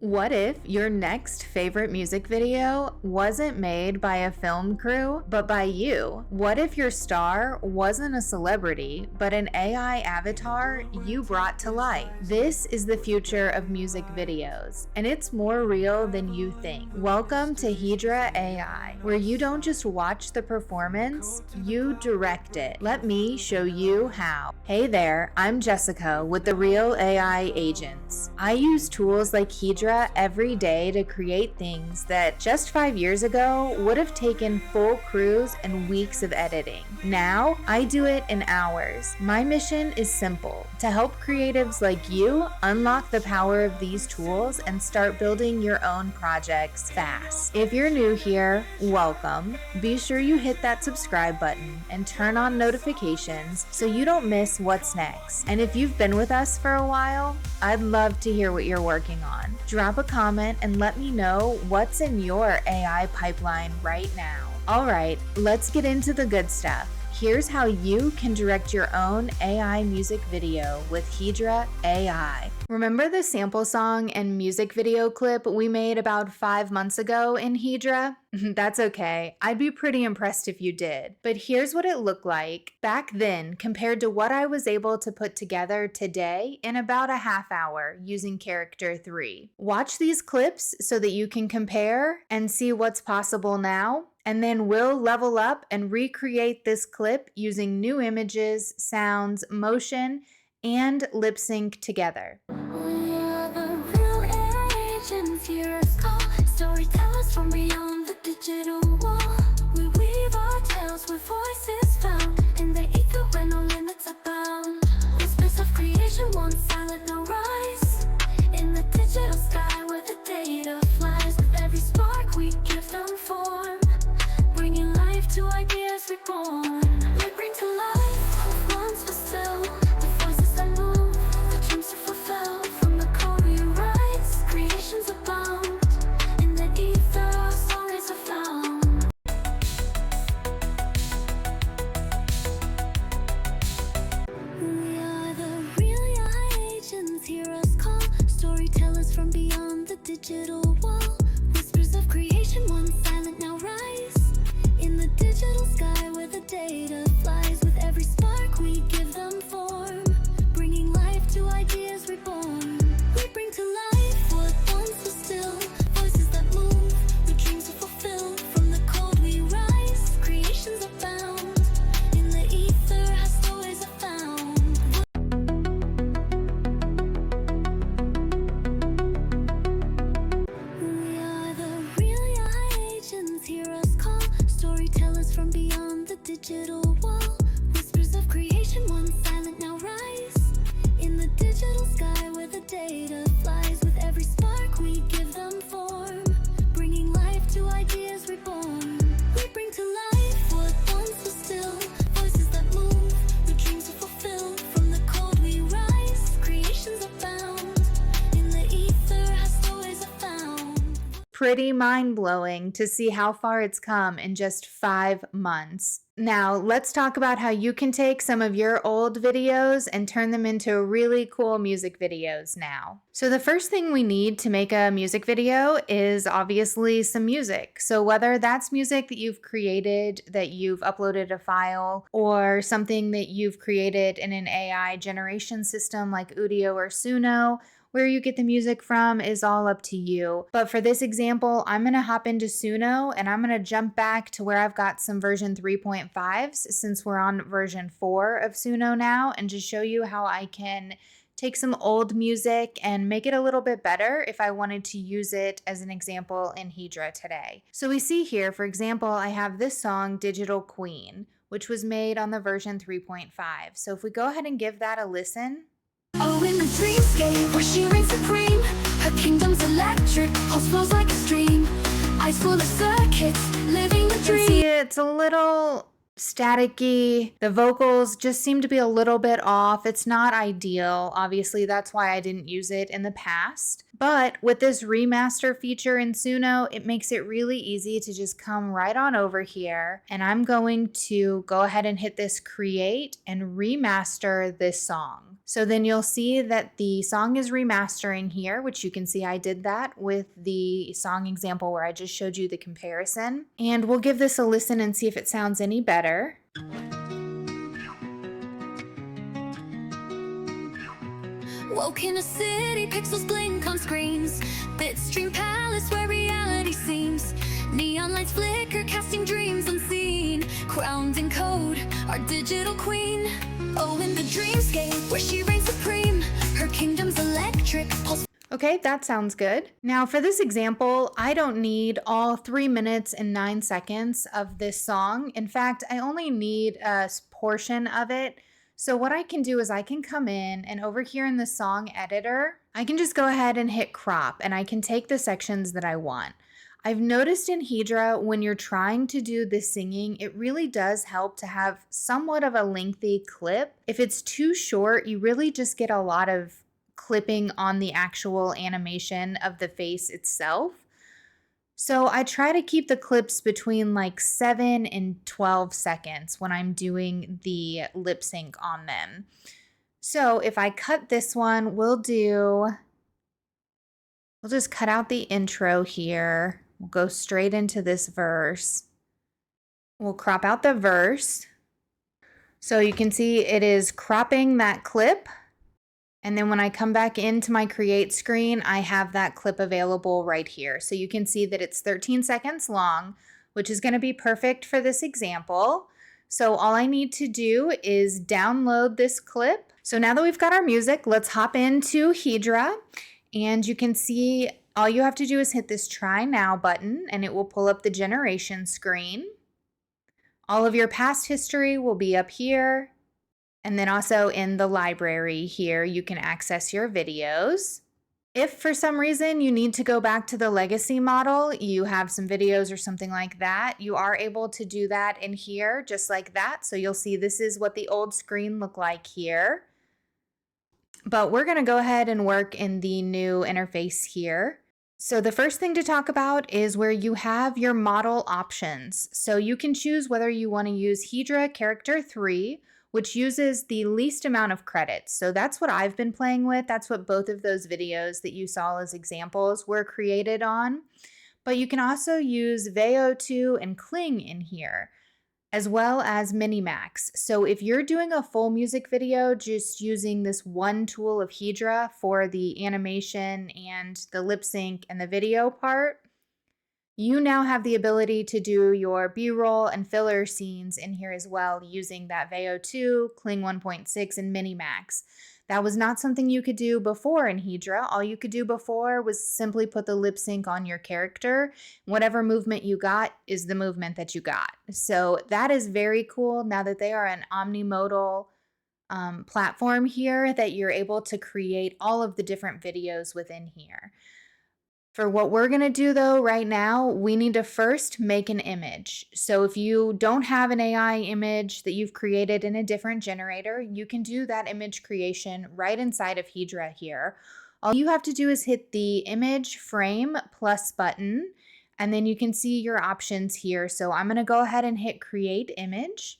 What if your next favorite music video wasn't made by a film crew, but by you? What if your star wasn't a celebrity, but an AI avatar you brought to life? This is the future of music videos, and it's more real than you think. Welcome to Hedra AI, where you don't just watch the performance, you direct it. Let me show you how. Hey there, I'm Jessica with the Real AI Agents. I use tools like Hedra every day to create things that just 5 years ago would have taken full crews and weeks of editing. Now, I do it in hours. My mission is simple: to help creatives like you unlock the power of these tools and start building your own projects fast. If you're new here, welcome. Be sure you hit that subscribe button and turn on notifications so you don't miss what's next. And if you've been with us for a while, I'd love to hear what you're working on. Drop a comment and let me know what's in your AI pipeline right now. All right, let's get into the good stuff. Here's how you can direct your own AI music video with Hedra AI. Remember the sample song and music video clip we made about 5 months ago in Hedra? That's okay. I'd be pretty impressed if you did. But here's what it looked like back then compared to what I was able to put together today in about a half hour using Character 3. Watch these clips so that you can compare and see what's possible now. And then we'll level up and recreate this clip using new images, sounds, motion, and lip sync together. We are the real agents, hear us call, storytellers from beyond the digital wall. We weave our tales with voices found in the ether where no limits are bound. Whispers of creation, one silent, no rise. In the digital sky where the data flies, with every spark we give them form, bringing life to ideas reborn. We bring to life what once was still, the voices that move, the dreams to fulfill. From the code we write, creations abound. In the ether, our stories are found. We are the real AI agents, hear us call, storytellers from beyond the digital wall. Whispers of creation, one silent, now rise. In the digital sky where the data flies, with every spark we give them form, bringing life to ideas reborn. We bring to life what once was still, voices that move, with dreams to fulfill. From the cold we rise, creations abound. In the ether, our stories are found. We are the real AI agents, hear us call, storytellers from beyond the digital wall. Whispers of creation, one silent, now rise. In the digital sky where the data flies, with every spark we give them form, bringing life to ideas reborn. We bring to life what once was still, voices that move, with dreams to fulfill. From the cold we rise, creations abound. In the ether, our stories are found. Pretty mind-blowing to see how far it's come in just 5 months. Now, let's talk about how you can take some of your old videos and turn them into really cool music videos now. So the first thing we need to make a music video is obviously some music. So whether that's music that you've created, that you've uploaded a file, or something that you've created in an AI generation system like Udio or Suno, where you get the music from is all up to you. But for this example, I'm gonna hop into Suno and I'm gonna jump back to where I've got some version 3.5s since we're on version 4 of Suno now, and just show you how I can take some old music and make it a little bit better if I wanted to use it as an example in Hedra today. So we see here, for example, I have this song, Digital Queen, which was made on the version 3.5. So if we go ahead and give that a listen. Oh, in the dreamscape where she reigns supreme, her kingdom's electric, pulse flows like a stream, eyes full of circuits, living the dream. See, it's a little staticky. The vocals just seem to be a little bit off. It's not ideal. Obviously, that's why I didn't use it in the past. But with this remaster feature in Suno, it makes it really easy to just come right on over here. And I'm going to go ahead and hit this create and remaster this song. So then you'll see that the song is remastering here, which you can see I did that with the song example where I just showed you the comparison. And we'll give this a listen and see if it sounds any better. Woke in a city, pixels blink on screens. Bitstream palace where reality seems. Neon lights flicker, casting dreams unseen. Crowned in code, our digital queen. Oh, in the dreamscape where she reigns supreme. Her kingdom's electric pulse. Okay, that sounds good. Now for this example, I don't need all 3 minutes and 9 seconds of this song. In fact, I only need a portion of it. So what I can do is I can come in and over here in the song editor, I can just go ahead and hit crop and I can take the sections that I want. I've noticed in Hedra, when you're trying to do the singing, it really does help to have somewhat of a lengthy clip. If it's too short, you really just get a lot of clipping on the actual animation of the face itself. So I try to keep the clips between like 7 and 12 seconds when I'm doing the lip sync on them. So if I cut this one, we'll just cut out the intro here. We'll go straight into this verse. We'll crop out the verse. So you can see it is cropping that clip. And then when I come back into my create screen, I have that clip available right here. So you can see that it's 13 seconds long, which is going to be perfect for this example. So all I need to do is download this clip. So now that we've got our music, let's hop into Hedra. And you can see all you have to do is hit this try now button and it will pull up the generation screen. All of your past history will be up here. And then also in the library here, you can access your videos. If for some reason you need to go back to the legacy model, you have some videos or something like that, you are able to do that in here just like that. So you'll see this is what the old screen looked like here. But we're going to go ahead and work in the new interface here. So the first thing to talk about is where you have your model options. So you can choose whether you want to use Hedra Character 3, which uses the least amount of credits. So that's what I've been playing with. That's what both of those videos that you saw as examples were created on. But you can also use Veo 2 and Kling in here, as well as Minimax. So if you're doing a full music video just using this one tool of Hedra for the animation and the lip sync and the video part, you now have the ability to do your B-roll and filler scenes in here as well using that Veo 2, Kling 1.6, and Minimax. That was not something you could do before in Hedra. All you could do before was simply put the lip sync on your character. Whatever movement you got is the movement that you got. So that is very cool now that they are an omnimodal platform here, that you're able to create all of the different videos within here. For what we're going to do though right now, we need to first make an image. So if you don't have an AI image that you've created in a different generator, you can do that image creation right inside of Hedra here. All you have to do is hit the image frame plus button, and then you can see your options here. So I'm going to go ahead and hit create image.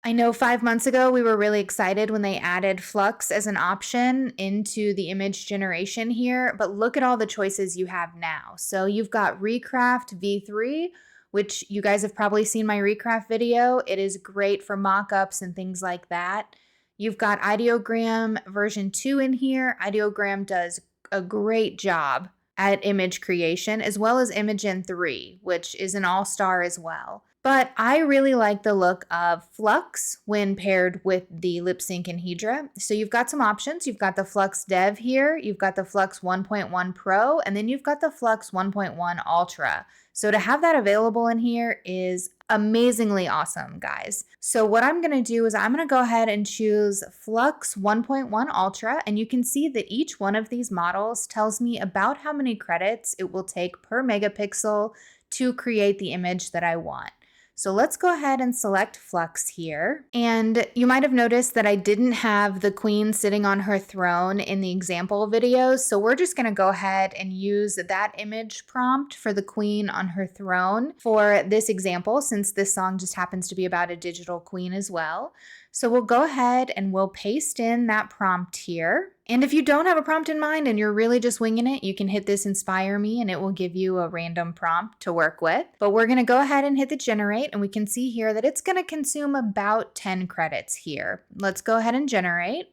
I know 5 months ago, we were really excited when they added Flux as an option into the image generation here, but look at all the choices you have now. So you've got Recraft V3, which you guys have probably seen my Recraft video. It is great for mock-ups and things like that. You've got Ideogram version 2 in here. Ideogram does a great job at image creation, as well as Imagen 3, which is an all-star as well. But I really like the look of Flux when paired with the lip sync in Hedra. So you've got some options. You've got the Flux Dev here. You've got the Flux 1.1 Pro, and then you've got the Flux 1.1 Ultra. So to have that available in here is amazingly awesome, guys. So what I'm going to do is I'm going to go ahead and choose Flux 1.1 Ultra, and you can see that each one of these models tells me about how many credits it will take per megapixel to create the image that I want. So let's go ahead and select Flux here. And you might have noticed that I didn't have the queen sitting on her throne in the example videos. So we're just going to go ahead and use that image prompt for the queen on her throne for this example, since this song just happens to be about a digital queen as well. So we'll go ahead and we'll paste in that prompt here. And if you don't have a prompt in mind and you're really just winging it, you can hit this inspire me and it will give you a random prompt to work with. But we're going to go ahead and hit the generate, and we can see here that it's going to consume about 10 credits here. Let's go ahead and generate.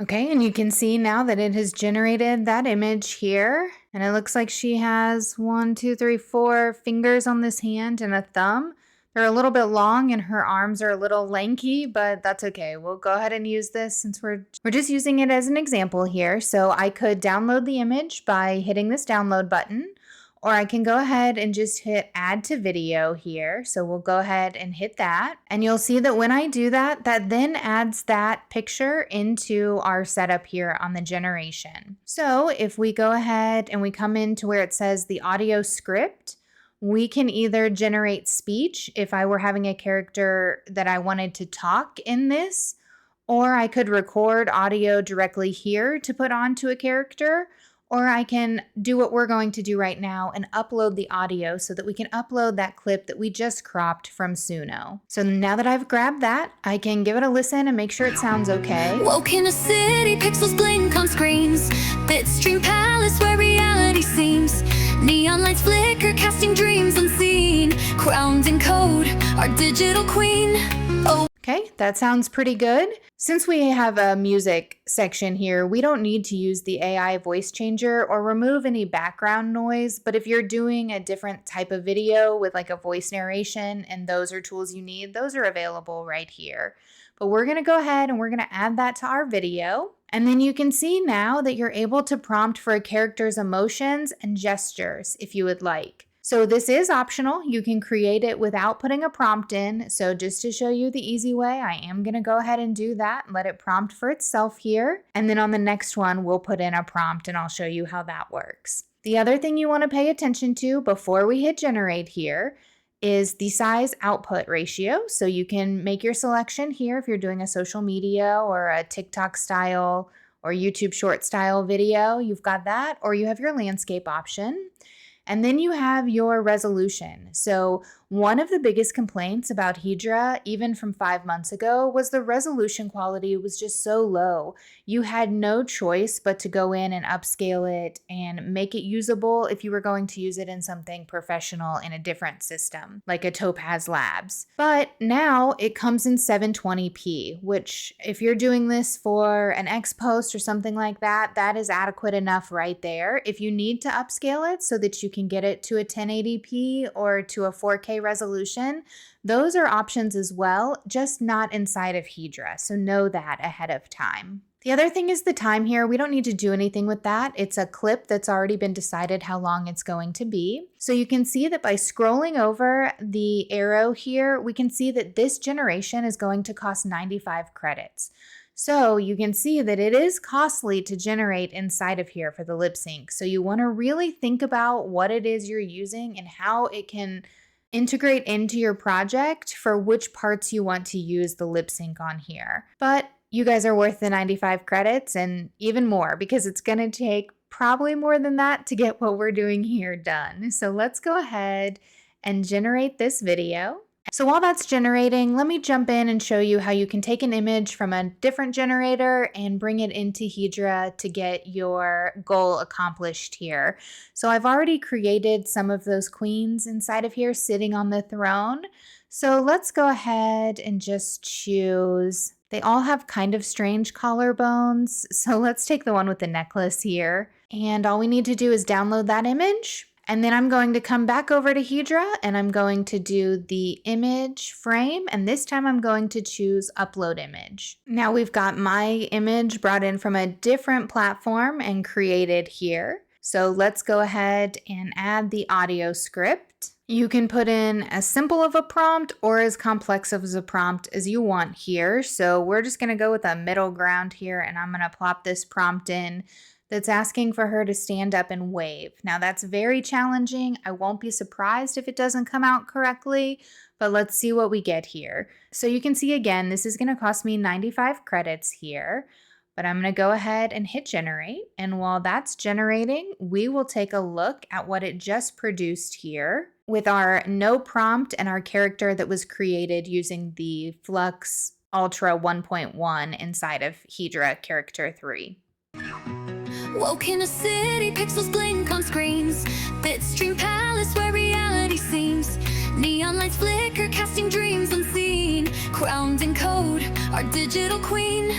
Okay, and you can see now that it has generated that image here. And it looks like she has 1, 2, 3, 4 fingers on this hand and a thumb. They're a little bit long and her arms are a little lanky, but that's okay. We'll go ahead and use this since we're just using it as an example here. So I could download the image by hitting this download button, or I can go ahead and just hit add to video here. So we'll go ahead and hit that. And you'll see that when I do that, that then adds that picture into our setup here on the generation. So if we go ahead and we come into where it says the audio script, we can either generate speech if I were having a character that I wanted to talk in this, or I could record audio directly here to put onto a character, or I can do what we're going to do right now and upload the audio so that we can upload that clip that we just cropped from Suno. So now that I've grabbed that, I can give it a listen and make sure it sounds okay. Woke in a city, pixels blink on screens. Bitstream palace where reality seems. Neon lights flicker, casting dreams unseen. Crowned in code, our digital queen. Oh. Okay, that sounds pretty good. Since we have a music section here, we don't need to use the AI voice changer or remove any background noise, but if you're doing a different type of video with like a voice narration and those are tools you need, those are available right here. But we're gonna go ahead and we're gonna add that to our video. And then you can see now that you're able to prompt for a character's emotions and gestures if you would like. So this is optional. You can create it without putting a prompt in. So just to show you the easy way, I am going to go ahead and do that and let it prompt for itself here. And then on the next one, we'll put in a prompt and I'll show you how that works. The other thing you want to pay attention to before we hit generate here is the size output ratio. So you can make your selection here if you're doing a social media or a TikTok style or YouTube short style video, you've got that, or you have your landscape option. And then you have your resolution. So one of the biggest complaints about Hedra, even from 5 months ago, was the resolution quality was just so low. You had no choice but to go in and upscale it and make it usable if you were going to use it in something professional in a different system, like a Topaz Labs. But now it comes in 720p, which if you're doing this for an X post or something like that, that is adequate enough right there. If you need to upscale it so that you can get it to a 1080p or to a 4K resolution, those are options as well, just not inside of Hedra. So know that ahead of time. The other thing is the time here. We don't need to do anything with that. It's a clip that's already been decided how long it's going to be. So you can see that by scrolling over the arrow here, we can see that this generation is going to cost 95 credits. So you can see that it is costly to generate inside of here for the lip sync. So you want to really think about what it is you're using and how it can integrate into your project for which parts you want to use the lip sync on here. But you guys are worth the 95 credits and even more because it's going to take probably more than that to get what we're doing here done. So let's go ahead and generate this video. So while that's generating, let me jump in and show you how you can take an image from a different generator and bring it into Hedra to get your goal accomplished here. So I've already created some of those queens inside of here sitting on the throne. So let's go ahead and just choose. They all have kind of strange collarbones. So let's take the one with the necklace here. And all we need to do is download that image. And then I'm going to come back over to Hedra and I'm going to do the image frame. And this time I'm going to choose upload image. Now we've got my image brought in from a different platform and created here. So let's go ahead and add the audio script. You can put in as simple of a prompt or as complex of a prompt as you want here. So we're just going to go with a middle ground here and I'm going to plop this prompt in that's asking for her to stand up and wave. Now that's very challenging. I won't be surprised if it doesn't come out correctly, but let's see what we get here. So you can see again, this is gonna cost me 95 credits here, but I'm gonna go ahead and hit generate. And while that's generating, we will take a look at what it just produced here with our no prompt and our character that was created using the Flux Ultra 1.1 inside of Hedra Character 3. Woke in a city, pixels blink on screens. Bitstream palace where reality seems. Neon lights flicker, casting dreams unseen. Crowned in code, our digital queen.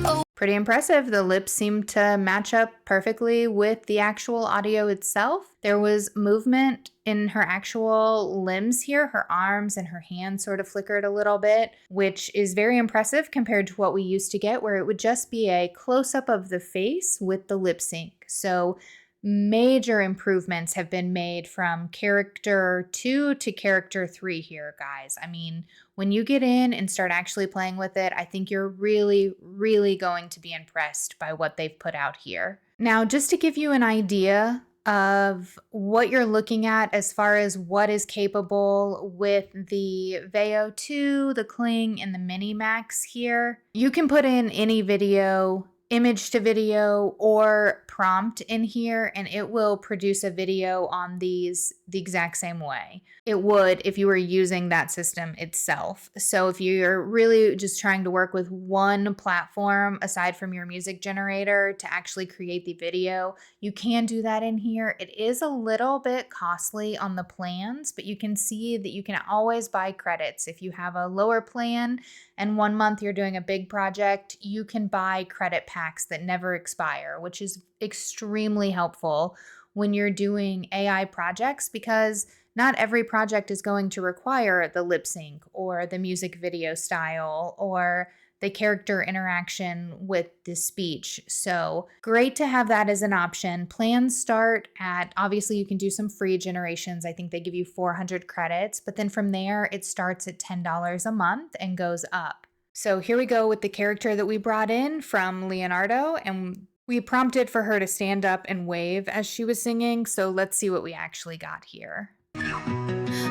Oh. Pretty impressive. The lips seem to match up perfectly with the actual audio itself. There was movement in her actual limbs here. Her arms and her hands sort of flickered a little bit, which is very impressive compared to what we used to get, where it would just be a close-up of the face with the lip sync. So major improvements have been made from character 2 to character 3 here, guys. I mean, when you get in and start actually playing with it, I think you're really, really going to be impressed by what they've put out here. Now, just to give you an idea of what you're looking at as far as what is capable with the Veo 2, the Kling, and the Mini Max here, you can put in any video, image to video, or prompt in here, and it will produce a video on these the exact same way it would if you were using that system itself. So if you're really just trying to work with one platform aside from your music generator to actually create the video, you can do that in here. It is a little bit costly on the plans, but you can see that you can always buy credits. If you have a lower plan and 1 month you're doing a big project, you can buy credit packs that never expire, which is extremely helpful when you're doing AI projects, because not every project is going to require the lip sync or the music video style or the character interaction with the speech. So great to have that as an option. Plans start at, obviously you can do some free generations. I think they give you 400 credits, but then from there it starts at $10 a month and goes up. So here we go with the character that we brought in from Leonardo, and we prompted for her to stand up and wave as she was singing. So let's see what we actually got here.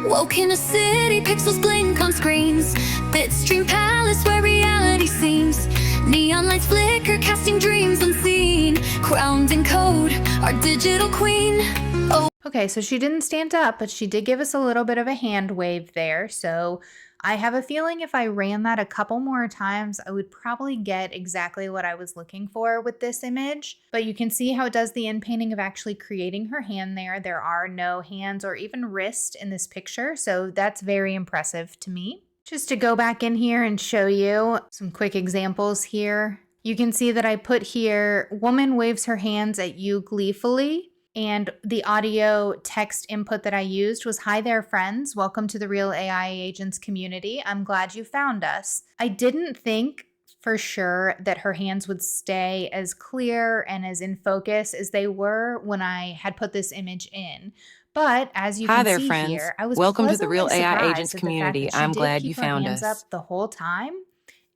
Woke in a city, pixels blink on screens. Bitstream palace where reality seems. Neon lights flicker, casting dreams unseen. Crowned in code, our digital queen. Oh. Okay, so she didn't stand up, but she did give us a little bit of a hand wave there. So I have a feeling if I ran that a couple more times, I would probably get exactly what I was looking for with this image. But you can see how it does the inpainting of actually creating her hand there. There are no hands or even wrist in this picture, so that's very impressive to me. Just to go back in here and show you some quick examples here. You can see that I put here, woman waves her hands at you gleefully. And the audio text input that I used was, "Hi there, friends. Welcome to the Real AI Agents community. I'm glad you found us." I didn't think for sure that her hands would stay as clear and as in focus as they were when I had put this image in. But as you Hi can there, see friends. here, I was Welcome to the pleasantly Real AI surprised Agents at the fact community. that she I'm did glad keep you her found hands us. up the whole time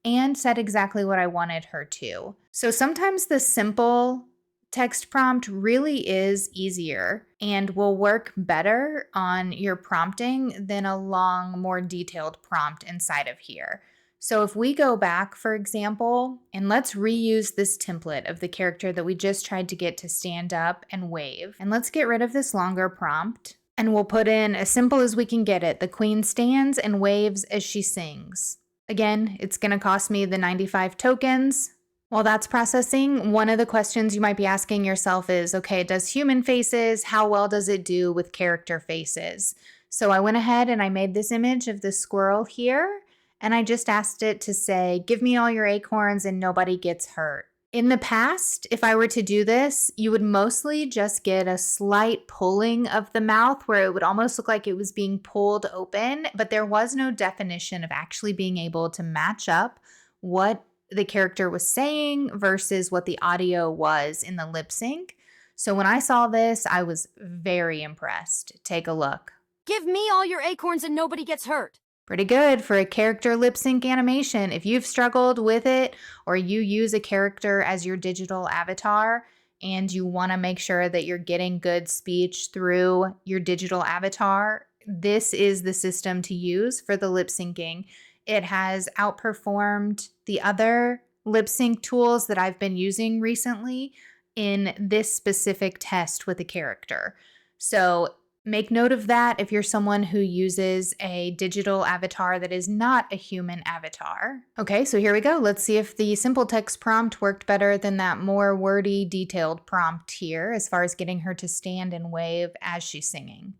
and said exactly what I wanted her to. So sometimes the simple text prompt really is easier and will work better on your prompting than a long, more detailed prompt inside of here. So if we go back, for example, and let's reuse this template of the character that we just tried to get to stand up and wave, and let's get rid of this longer prompt, and we'll put in as simple as we can get it. The queen stands and waves as she sings. Again, it's going to cost me the 95 tokens. While that's processing, one of the questions you might be asking yourself is, okay, it does human faces. How well does it do with character faces? So I went ahead and I made this image of the squirrel here, and I just asked it to say, "Give me all your acorns and nobody gets hurt." In the past, if I were to do this, you would mostly just get a slight pulling of the mouth where it would almost look like it was being pulled open, but there was no definition of actually being able to match up what the character was saying versus what the audio was in the lip sync. So when I saw this, I was very impressed. Take a look. "Give me all your acorns and nobody gets hurt." Pretty good for a character lip sync animation. If you've struggled with it or you use a character as your digital avatar and you want to make sure that you're getting good speech through your digital avatar, this is the system to use for the lip syncing. It has outperformed the other lip sync tools that I've been using recently in this specific test with a character. So make note of that if you're someone who uses a digital avatar that is not a human avatar. Okay, so here we go. Let's see if the simple text prompt worked better than that more wordy, detailed prompt here as far as getting her to stand and wave as she's singing.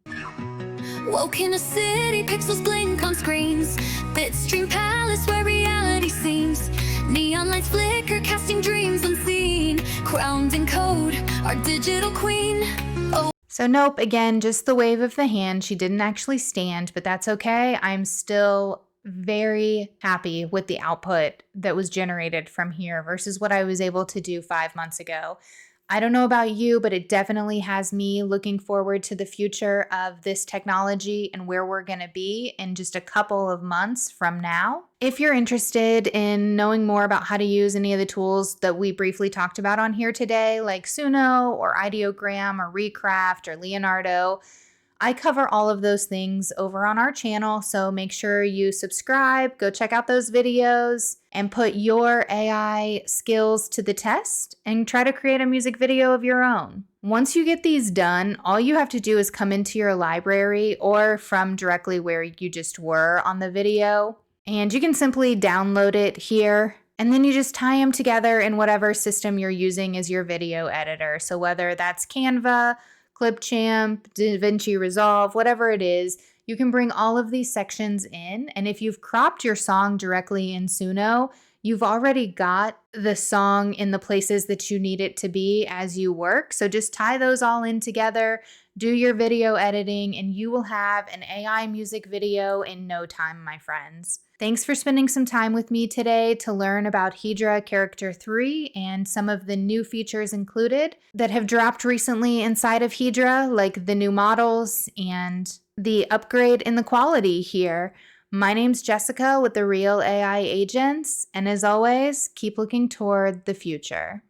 Woke in a city, pixels blink on screens. Bitstream palace where reality seems. Neon lights flicker, casting dreams unseen. Crowned in code, our digital queen. So nope, again, just the wave of the hand. She didn't actually stand, but that's okay. I'm still very happy with the output that was generated from here versus what I was able to do 5 months ago. I don't know about you, but it definitely has me looking forward to the future of this technology and where we're going to be in just a couple of months from now. If you're interested in knowing more about how to use any of the tools that we briefly talked about on here today, like Suno or Ideogram or Recraft or Leonardo, I cover all of those things over on our channel, so make sure you subscribe, go check out those videos, and put your AI skills to the test and try to create a music video of your own. Once you get these done, all you have to do is come into your library or from directly where you just were on the video, and you can simply download it here. And then you just tie them together in whatever system you're using as your video editor. So whether that's Canva, Clipchamp, DaVinci Resolve, whatever it is, you can bring all of these sections in. And if you've cropped your song directly in Suno, you've already got the song in the places that you need it to be as you work. So just tie those all in together, do your video editing, and you will have an AI music video in no time, my friends. Thanks for spending some time with me today to learn about Hedra Character 3 and some of the new features included that have dropped recently inside of Hedra, like the new models and the upgrade in the quality here. My name's Jessica with the Real AI Agents, and as always, keep looking toward the future.